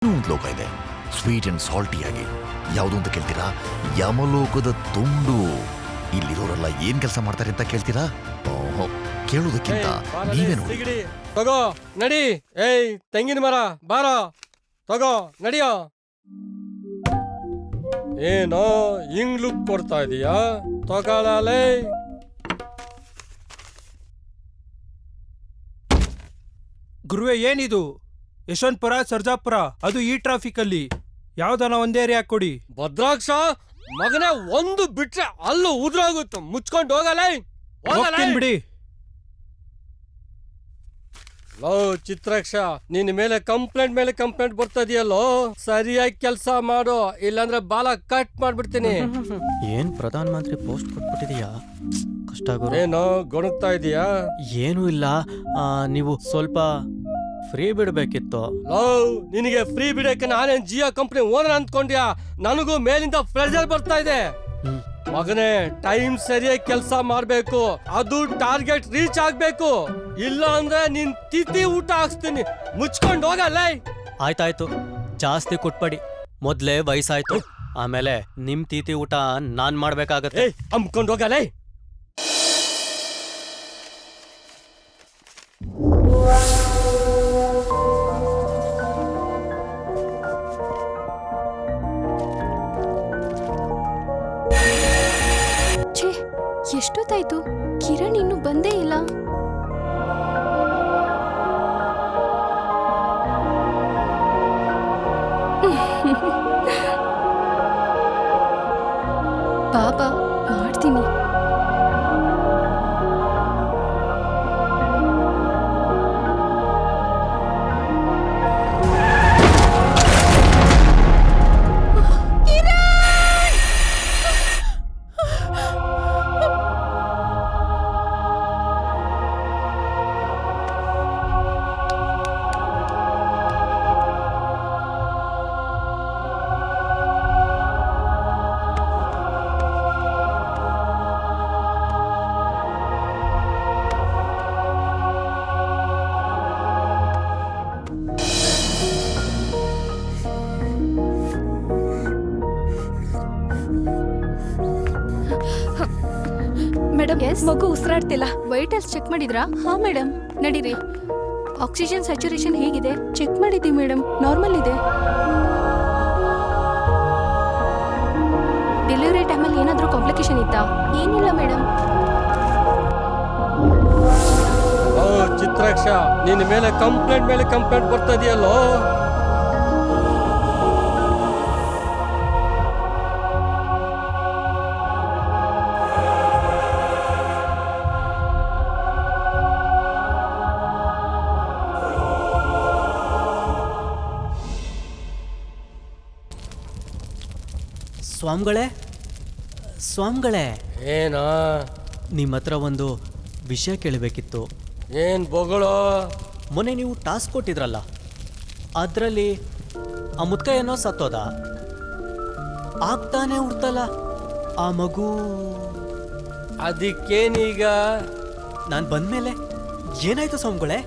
ಒಂದು ಲೋಕ ಇದೆ, ಸ್ವೀಟ್ ಅಂಡ್ ಸಾಲ್ಟಿಯಾಗಿ. ಯಾವುದು ಅಂತ ಕೇಳ್ತೀರಾ? ಯಮಲೋಕದ ತುಂಡು. ಇಲ್ಲಿರೋರೆಲ್ಲ ಏನ್ ಕೆಲಸ ಮಾಡ್ತಾರೆ ಅಂತ ಕೇಳ್ತೀರಾ? ಓಹೋ, ಕೇಳೋದಕ್ಕಿಂತ ನೀವೇ ನೋಡಿ. ತಗೋ ನಡಿ. ಏಯ್ ತೆಂಗಿನ ಮರ ಬಾರ, ತಗೋ ನಡಿಯೋ. ಏನೋ ಹಿಂಗ್ ಲುಕ್ ಕೊಡ್ತಾ ಇದೀಯಾ? ತಗೊಳ್ಳಲೇ. ಗುರುವೆ ಏನಿದು? ಯಶವಂತಪುರ ಸರ್ಜಾಪುರ, ಅದು ಈ ಟ್ರಾಫಿಕ್ ಅಲ್ಲಿ ಯಾವ್ದಾನ ಒಂದೇ ಏರಿಯಾ ಕೊಡಿ. ಭದ್ರಾಕ್ಷ ಮಗನೇ, ಒಂದು ಬಿಟ್ರೆ ಅಲ್ಲೂ ಉದ್ರೋಗುತ್ತೆ. ಮುಚ್ಕೊಂಡು ಹೋಗಲೇ. ಹೋಗ್ತೀನಿ ಬಿಡಿ. ಲೋ ಚಿತ್ರಾಕ್ಷ, ನಿನ್ ಮೇಲೆ ಕಂಪ್ಲೇಂಟ್ ಬರ್ತದಿಯಲ್ಲೋ. ಸರಿಯಾಗಿ ಕೆಲಸ ಮಾಡು, ಇಲ್ಲಾಂದ್ರೆ ಬಾಲ ಕಟ್ ಮಾಡ್ಬಿಡ್ತೀನಿ. ಏನ್ ಪ್ರಧಾನ ಮಂತ್ರಿ ಪೋಸ್ಟ್ ಕೊಟ್ಬಿಟ್ಟಿದೀಯಾ? ಕಷ್ಟ ಗುರು. ಏನೋ ಗೊಣಗ್ತಾ ಇದೀಯಾ? ಏನೂ ಇಲ್ಲ, ನೀವು ಸ್ವಲ್ಪ ಫ್ರೀ ಬಿಡ್ಬೇಕಿತ್ತು. ಲೋ, ನಿನಗೆ ಫ್ರೀ ಬಿಡಕ್ಕೆ ನಾನೇನ್ ಜಿಯೋ ಕಂಪ್ನಿ ಓನರ್ ಅಂದ್ಕೊಂಡ್ಯಾ? ನನಗೂ ಮೇಲಿಂದ ಪ್ರೆಷರ್ ಬರ್ತಾ ಇದೆ. ಮಗನೇ, ಟೈಮ್ ಸರಿಯಾಗಿ ಕೆಲಸ ಮಾಡ್ಬೇಕು, ಅದು ಟಾರ್ಗೆಟ್ ರೀಚ್ ಆಗ್ಬೇಕು. ಇಲ್ಲ ಅಂದ್ರೆ ನಿನ್ ತಿಥಿ ಊಟ ಹಾಕ್ಸ್ತೀನಿ. ಮುಚ್ಕೊಂಡು ಹೋಗಲ್ಲ. ಆಯ್ತಾಯ್ತು, ಜಾಸ್ತಿ ಕೊಟ್ಬೇಡಿ. ಮೊದ್ಲೇ ವಯಸ್ಸಾಯ್ತು, ಆಮೇಲೆ ನಿಮ್ ತೀತಿ ಊಟ ನಾನ್ ಮಾಡ್ಬೇಕಾಗತ್ತೆ. ಅಮ್ಕೊಂಡು ಹೋಗಲ್ಲ. ಎಷ್ಟೊತ್ತಾಯ್ತು? ಕಿರಣ್ ಇನ್ನು ಬಂದೇ ಇಲ್ಲ. ಬಾಬಾ ಮಾಡ್ತೀನಿ. ಮೇಡಮ್, ಮಗು ಉಸಿರಾಡ್ತಿಲ್ಲ. ವೈಟಲ್ಸ್ ಚೆಕ್ ಮಾಡಿದ್ರಾ? ಹಾ ಮೇಡಮ್. ನಡೀರಿ. ಆಕ್ಸಿಜನ್ ಸ್ಯಾಚುರೇಷನ್ ಹೇಗಿದೆ? ಚೆಕ್ ಮಾಡಿದ್ದೀವಿ ಮೇಡಮ್, ನಾರ್ಮಲ್ ಇದೆ. ಡೆಲಿವರಿ ಟೈಮಲ್ಲಿ ಏನಾದರೂ ಕಾಂಪ್ಲಿಕೇಶನ್ ಇತ್ತಾ? ಏನಿಲ್ಲ ಮೇಡಮ್. ಓ ಚಿತ್ರಾಕ್ಷ, ನಿನ್ನ ಮೇಲೆ ಕಂಪ್ಲೇಂಟ್ ಬರ್ತದಿಯಲ್ಲೋ. ಸ್ವಾಮಿಗಳೇ, ಏನಾ? ನಿಮ್ಮ ಹತ್ರ ಒಂದು ವಿಷಯ ಕೇಳಬೇಕಿತ್ತು. ಏನ್ ಬೊಗಳೋ? ಮೊನ್ನೆ ನೀವು ಟಾಸ್ಕ್ ಕೊಟ್ಟಿದ್ರಲ್ಲ, ಅದರಲ್ಲಿ ಆ ಮುದ್ಕ ಏನೋ ಸತ್ತೋದ, ಆಗ್ತಾನೆ ಹುಡ್ತಲ್ಲ ಆ ಮಗು. ಅದಕ್ಕೇನೀಗ? ನಾನು ಬಂದ್ಮೇಲೆ ಏನಾಯ್ತು ಸ್ವಾಮಿಗಳೇ?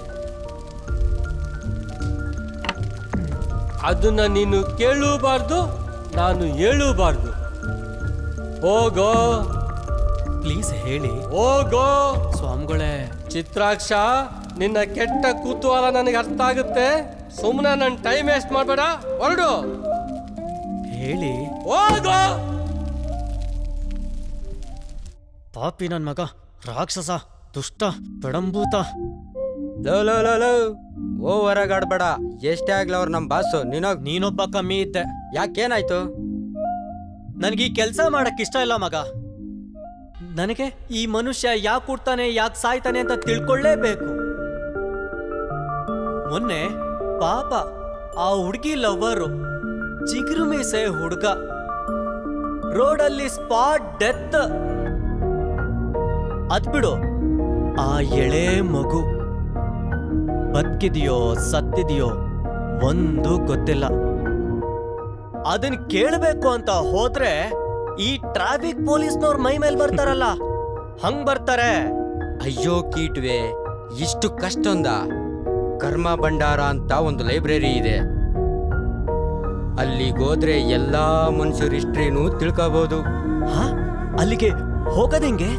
ಅದನ್ನ ನೀನು ಕೇಳೂಬಾರ್ದು, ನಾನು ಹೇಳೂಬಾರ್ದು. ಹೋಗೋ, ಪ್ಲೀಸ್ ಹೇಳಿ. ಹೋಗೋ ಸ್ವಾಮಿಗಳೇ. ಚಿತ್ರಾಕ್ಷ, ನಿನ್ನ ಕೆಟ್ಟ ಕುತೂಹಲ ನನಗೆ ಅರ್ಥ ಆಗುತ್ತೆ. ಸುಮ್ಮನೆ ನನ್ನ ಟೈಮ್ ವೇಸ್ಟ್ ಮಾಡಬೇಡ, ಹೊರಡು. ಹೇಳಿ. ಹೋಗೋ. ಪಾಪಿ ನನ್ನ ಮಗ, ರಾಕ್ಷಸ, ದುಷ್ಟ, ಪೆಡಂಭೂತ. ಓವರಾಗಿ ಆಡ್ಬೇಡ. ಎಷ್ಟೇ ಆಗ್ಲಿ ಅವ್ರು ನಮ್ಮ ಬಾಸು. ನೀನೊಬ್ಬ ಕಮ್ಮಿ ಇದ್ದೆ. ಯಾಕೇನಾಯ್ತು? ನನಗೆ ಈ ಕೆಲಸ ಮಾಡಕ್ ಇಷ್ಟ ಇಲ್ಲ ಮಗ. ನನಗೆ ಈ ಮನುಷ್ಯ ಯಾಕೆ ಹುಡ್ತಾನೆ, ಯಾಕೆ ಸಾಯ್ತಾನೆ ಅಂತ ತಿಳ್ಕೊಳ್ಳೇಬೇಕು. ಮೊನ್ನೆ ಪಾಪ ಆ ಹುಡುಗಿ ಲವ್ವರು, ಚಿಗುರು ಮೀಸೆ ಹುಡುಗ, ರೋಡಲ್ಲಿ ಸ್ಪಾಟ್ ಡೆತ್. ಅದ್ಬಿಡು, ಆ ಎಳೆ ಮಗು ಬದುಕಿದೆಯೋ ಸತ್ತಿದೆಯೋ ಒಂದು ಗೊತ್ತಿಲ್ಲ. ಅದನ್ನ ಕೇಳಬೇಕು ಅಂತ ಹೋದ್ರೆ ಈ ಟ್ರಾಫಿಕ್ ಪೊಲೀಸ್ನವ್ರ ಮೈ ಮೇಲೆ ಬರ್ತಾರಲ್ಲ, ಹಂಗ್ ಬರ್ತಾರೆ. ಅಯ್ಯೋ ಕೀಟ್ವೆ, ಇಷ್ಟು ಕಷ್ಟೊಂದ? ಕರ್ಮ ಭಂಡಾರ ಅಂತ ಒಂದು ಲೈಬ್ರರಿ ಇದೆ. ಅಲ್ಲಿಗೋದ್ರೆ ಎಲ್ಲಾ ಮನುಷ್ಯರ ಹಿಸ್ಟ್ರಿನೂ ತಿಳ್ಕೋಬಹುದು. ಹಾ ಅಲ್ಲಿಗೆ ಹೋಗೋದೆಂಗೆ?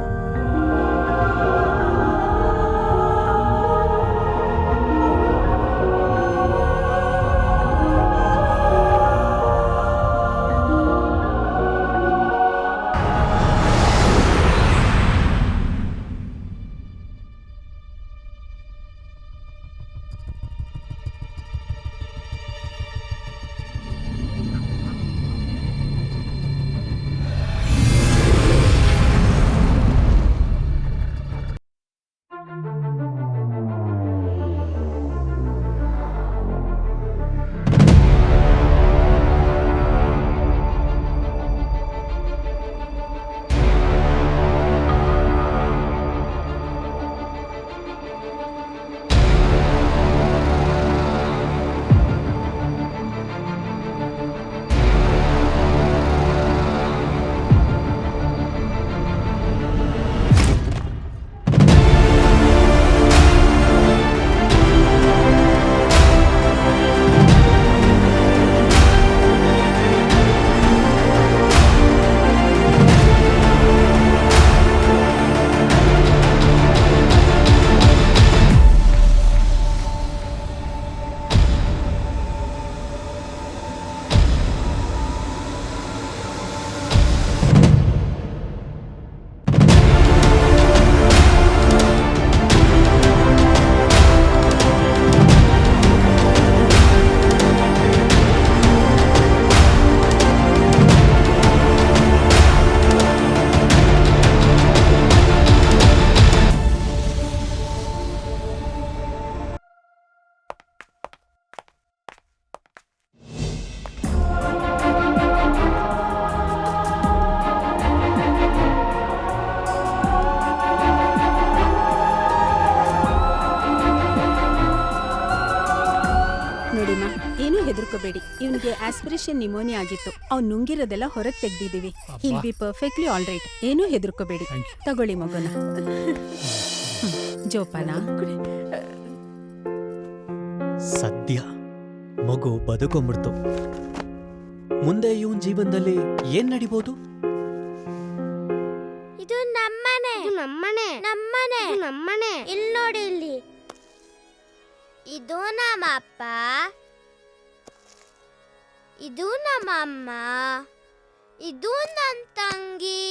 ನೋಡಿಮ್ಮ, ಏನೂ ಹೆದರ್ಕೋಬೇಡಿ. ಇವನಿಗೆ ಆಸ್ಪಿರೇಷನ್ ನಿಮೋನಿಯಾ ಆಗಿತ್ತು. ಅವ್ನು ನುಂಗಿರೋದೆಲ್ಲ ಹೊರಗೆ ತೆಗ್ದಿದೀವಿ. He'll be perfectly all right. ಏನೂ ಹೆದರ್ಕೋಬೇಡಿ. ತಗೊಳ್ಳಿ ಮಗುನ. ಜೋಪಾನ. ಸದ್ಯ ಮಗು ಬದುಕೊಂಬಿಡ್ತು. ಮುಂದೆ ಇವನ್ ಜೀವನದಲ್ಲಿ ಏನ್ ನಡಿಬಹುದು? ಇದು ನಮ್ಮನೆ, ನಮ್ಮನೆ, ನಮ್ಮನೆ, ನಮ್ಮನೆ. ಇಲ್ಲಿ ನೋಡಿ, ಇಲ್ಲಿ. ಇದು ನಮ್ಮ ಅಪ್ಪ, ಇದು ನಮ್ಮ ಅಮ್ಮ, ಇದು ನನ್ನ ತಂಗಿ,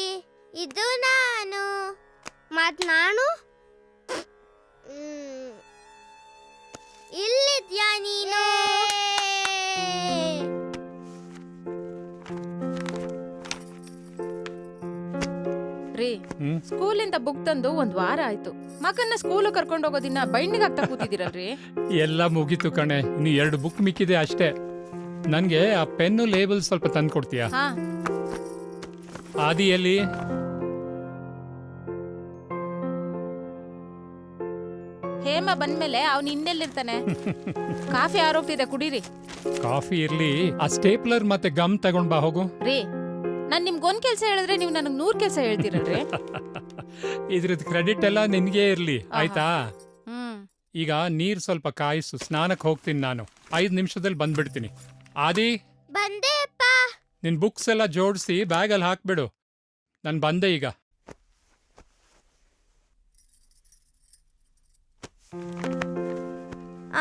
ಇದು ನಾನು, ಮತ್ ನಾನು. ಇಲ್ಲಿದ್ಯಾ ನೀನು? ರೀ, ಸ್ಕೂಲಿಂದ ಬುಕ್ ತಂದು ಒಂದ್ ವಾರ ಆಯ್ತು. ಮಗನ್ನ ಸ್ಕೂಲ್ ಕರ್ಕೊಂಡು ಹೋಗೋದಿನ್ನ ಬೈಂಡಿಂಗ್ ಆಗ್ತಾ ಕೂತಿದ್ದೀರಲ್ರಿ. ಎಲ್ಲ ಮುಗೀತು ಕಣೆ, ಇನ್ನು 2 ಬುಕ್ ಮಿಕ್ಕಿದೆ ಅಷ್ಟೇ. ನನ್ಗೆ ಆ ಪೆನ್ನು ಲೇಬಲ್ ಸ್ವಲ್ಪ ತಂದು ಕೊಡ್ತೀಯಾ? ಹಾ, ಆದಿಯಲ್ಲಿ ಹೇಮ ಬಂದ್ಮೇಲೆ ಅವ್ನು ಇನ್ನೆಲ್ಲಿರ್ತಾನೆ? ಕಾಫಿ ಆರೋಗ್ತಿದೆ, ಕುಡೀರಿ. ಕಾಫಿ ಇರ್ಲಿ, ಆ ಸ್ಟೇಪ್ಲರ್ ಮತ್ತೆ ಗಮ್ ತಗೊಂಡ್ ಬಾ ಹೋಗು. ರೀ, ನಾನ್ ನಿಮ್ಗೊಂದ್ ಕೆಲ್ಸ ಹೇಳಿದ್ರೆ ನೀವು ನನಗ್ 100 ಕೆಲ್ಸ ಹೇಳ್ತೀರಲ್ರಿ. ಇದ್ರದ್ ಕ್ರೆಡಿಟ್ ಎಲ್ಲ ನಿನ್ಗೆ ಇರ್ಲಿ, ಆಯ್ತಾ? ಹ್ಮ್. ಈಗ ನೀರ್ ಸ್ವಲ್ಪ ಕಾಯಿಸು, ಸ್ನಾನಕ್ ಹೋಗ್ತೀನಿ ನಾನು. 5 ನಿಮಿಷದಲ್ಲಿ ಬಂದ್ಬಿಡ್ತೀನಿ. ಆದಿ, ಬಂದೆ ಅಪ್ಪ. ನಿನ್ ಬುಕ್ಸ್ ಎಲ್ಲ ಜೋಡಿಸಿ ಬ್ಯಾಗಲ್ಲಿ ಹಾಕ್ಬಿಡು. ನಾನು ಬಂದೆ ಈಗ.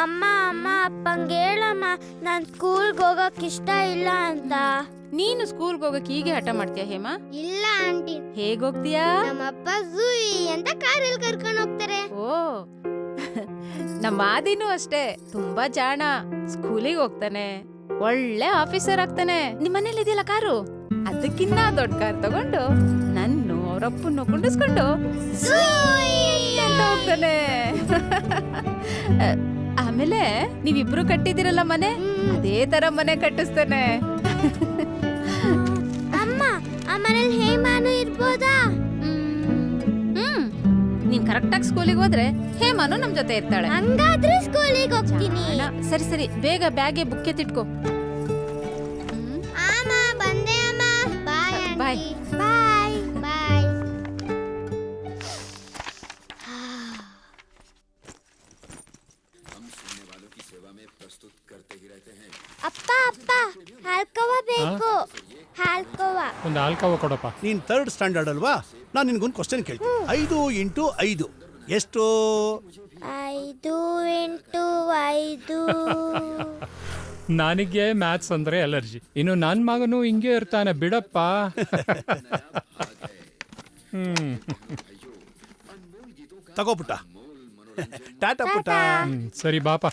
ಅಮ್ಮ ಅಮ್ಮ ಅಪ್ಪಂಗೆ ಹೇಳಮ್ಮ, ನಾನ್ ಸ್ಕೂಲ್ಗೆ ಹೋಗಕ್ ಇಷ್ಟ ಇಲ್ಲ ಅಂತ. ನೀನು ಸ್ಕೂಲ್ಗೆ ಹೋಗಕ್ ಹೀಗೆ ಹಠ ಮಾಡ್ತೀಯ ಹೇಮ? ಇಲ್ಲ ಆಂಟಿ. ಹೇಗ್ ಹೋಗ್ತೀಯಾ? ನಮ್ಮಪ್ಪ ಝೂಯಿ ಅಂತ ಕಾರಲ್ಲಿ ಕರ್ಕೊಂಡು ಹೋಗ್ತಾರೆ. ಓ, ನಮ್ಮ ಆದಿನೂ ಅಷ್ಟೇ, ತುಂಬಾ ಜಾಣ. ಸ್ಕೂಲಿಗೆ ಹೋಗ್ತಾನೆ, ಒಳ್ಳೆ ಆಫೀಸರ್ ಆಗ್ತಾನೆ. ನಿಮ್ ಮನೇಲಿ ಇದೆಯಲ್ಲ ಕಾರು, ಅದಕ್ಕಿನ್ನ ದೊಡ್ಡ ಕಾರ್ ತಗೊಂಡು ನನ್ನು ಅವರಪ್ಪನ್ನು ಕುಂಡಿಸ್ಕೊಂಡು ಅಂತ ಹೋಗ್ತಾನೆ. ಆಮೇಲೆ ನೀವಿಬ್ರು ಕಟ್ಟಿದಿರಲ್ಲ ಮನೆ, ಅದೇ ತರ ಮನೆ ಕಟ್ಟಿಸ್ತಾನೆ. ಅಮ್ಮ, ಆ ಮನೇಲಿ ಹೇಮಾನು ಇರ್ಬೋದಾ? ನೀನ್ ಕರೆಕ್ಟಾಗಿ ಸ್ಕೂಲಿಗೆ ಹೋದ್ರೆ ಹೇಮಾನು ನಮ್ ಜೊತೆ ಇರ್ತಾಳೆ. ಹಂಗಾದ್ರೆ ಸ್ಕೂಲಿಗೆ ಹೋಗ್ತೀನಿ. ಸರಿ ಸರಿ, ಬೇಗ ಬ್ಯಾಗೆ ಬುಕ್ ಎತ್ತಿಟ್ಕೋ. ಅಮ್ಮ, ಬಂದೆ ಅಮ್ಮ. ಬಾಯ್ ಬಾಯ್. ಬಾಯ್ ಬಾಯ್. ಅಪ್ಪ ಅಪ್ಪ, ಹಾಲ್ಕೋವಾ ಬೇಕು ಹಾಲ್ಕೋವಾ. ಒಂದು ಆಲ್ಕವ ಕೊಡಪ್ಪ. ನೀನ್ 3rd ಸ್ಟ್ಯಾಂಡರ್ಡ್ ಅಲ್ವಾ? ನಾನು ನಿನ್ಗೊಂದು ಕ್ವಶನ್ ಕೇಳ್ತೀನಿ. 5 ಇಂಟು 5 ಎಷ್ಟು? 5 ಇಂಟು 5. ನನಗೆ ಮ್ಯಾಥ್ಸ್ ಅಂದ್ರೆ ಅಲರ್ಜಿ. ಇನ್ನು ನನ್ನ ಮಗನು ಹಿಂಗೆ ಇರ್ತಾನೆ ಬಿಡಪ್ಪ. ತಗೋ ಪುಟ್ಟ. ಟಾಟಾ ಪುಟ್ಟ. ಸರಿ ಬಾಪ.